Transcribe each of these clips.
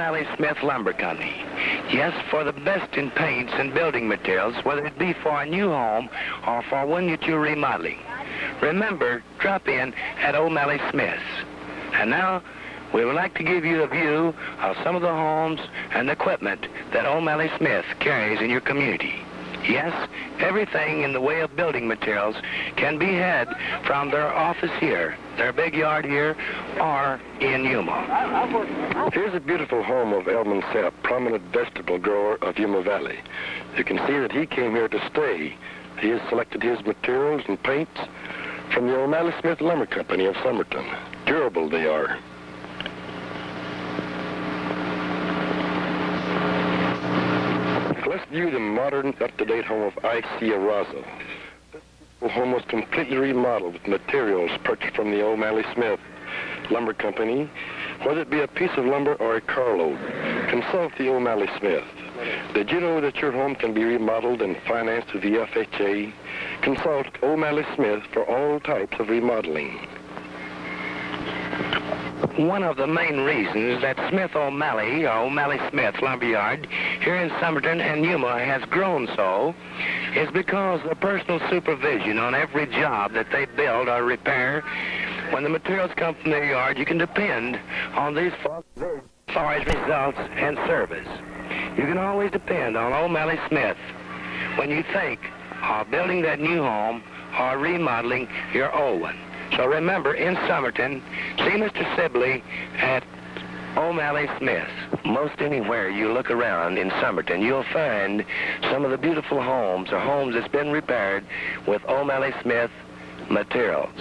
Omalley Smith Lumber Company. Yes, for the best in paints and building materials, whether it be for a new home or for one that you're remodeling. Remember, drop in at Omalley Smith's. And now, we would like to give you a view of some of the homes and equipment that Omalley Smith carries in your community. Yes, everything in the way of building materials can be had from their office here, their big yard here, or in Yuma. Here's a beautiful home of Elman Sepp, prominent vegetable grower of Yuma Valley. You can see that he came here to stay. He has selected his materials and paints from the Omalley Smith Lumber Company of Somerton. Durable they are. Let's view the modern, up-to-date home of I.C. Arazo. The home was completely remodeled with materials purchased from the Omalley Smith Lumber Company. Whether it be a piece of lumber or a carload, consult the Omalley Smith. Did you know that your home can be remodeled and financed through the FHA? Consult Omalley Smith for all types of remodeling. One of the main reasons that Smith O'Malley, or Omalley Smith Lumberyard, here in Somerton and Yuma has grown so is because of personal supervision on every job that they build or repair. When the materials come from their yard, you can depend on these folks as far as results and service. You can always depend on Omalley Smith when you think of building that new home or remodeling your old one. So remember, in Somerton, see Mr. Sibley at Omalley Smith. Most anywhere you look around in Somerton, you'll find some of the beautiful homes or homes that's been repaired with Omalley Smith materials.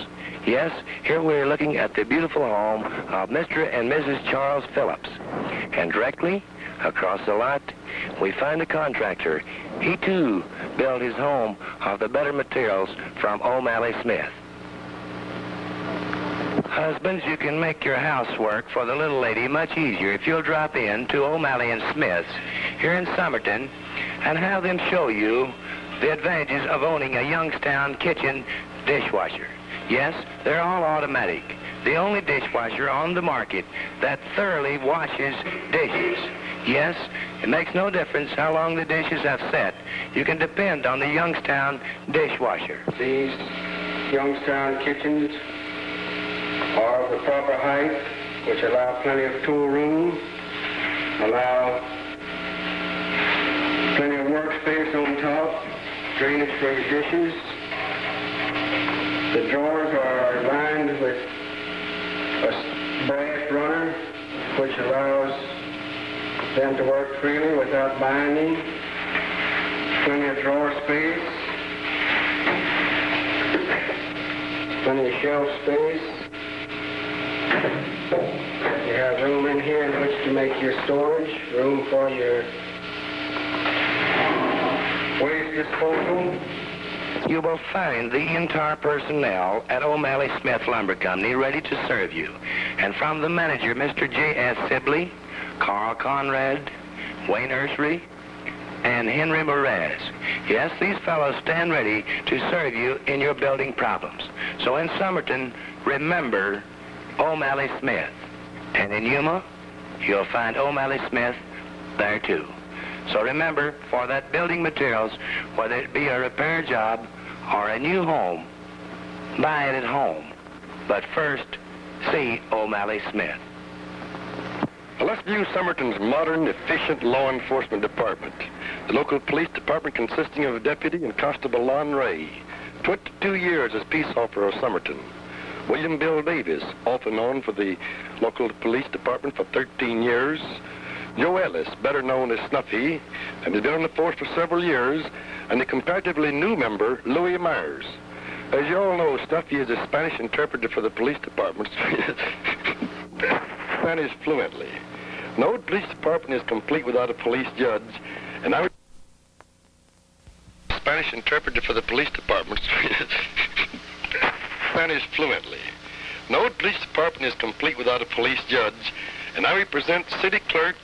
Yes, here we're looking at the beautiful home of Mr. and Mrs. Charles Phillips. And directly across the lot, we find a contractor. He, too, built his home of the better materials from Omalley Smith. Husbands, you can make your housework for the little lady much easier if you'll drop in to Omalley and Smith's here in Somerton and have them show you the advantages of owning a Youngstown kitchen dishwasher. Yes, they're all automatic. The only dishwasher on the market that thoroughly washes dishes. Yes, it makes no difference how long the dishes have set. You can depend on the Youngstown dishwasher. These Youngstown kitchens are of the proper height, which allow plenty of tool room, allow plenty of workspace on top, drainage for your dishes. The drawers are lined with a brass runner, which allows them to work freely without binding. Plenty of drawer space, plenty of shelf space. You have room in here in which to make your storage, room for your waste disposal. You will find the entire personnel at Omalley Smith Lumber Company ready to serve you. And from the manager, Mr. J.S. Sibley, Carl Conrad, Wayne Ursery, and Henry Moraz. Yes, these fellows stand ready to serve you in your building problems. So in Somerton, remember Omalley Smith. And in Yuma, you'll find Omalley Smith there too. So remember, for that building materials, whether it be a repair job or a new home, buy it at home. But first, see Omalley Smith. Now let's view Somerton's modern, efficient law enforcement department. The local police department consisting of Deputy and Constable Lon Ray, 22 years as peace officer of Somerton. William Bill Davis, also known for the local police department for 13 years. Joe Ellis, better known as Snuffy, and has been on the force for several years, and the comparatively new member, Louis Myers. As you all know, Snuffy is a Spanish interpreter for the police department. Spanish fluently. No police department is complete without a police judge, and I Spanish interpreter for the police department. Spanish fluently. No police department is complete without a police judge, and I represent City Clerk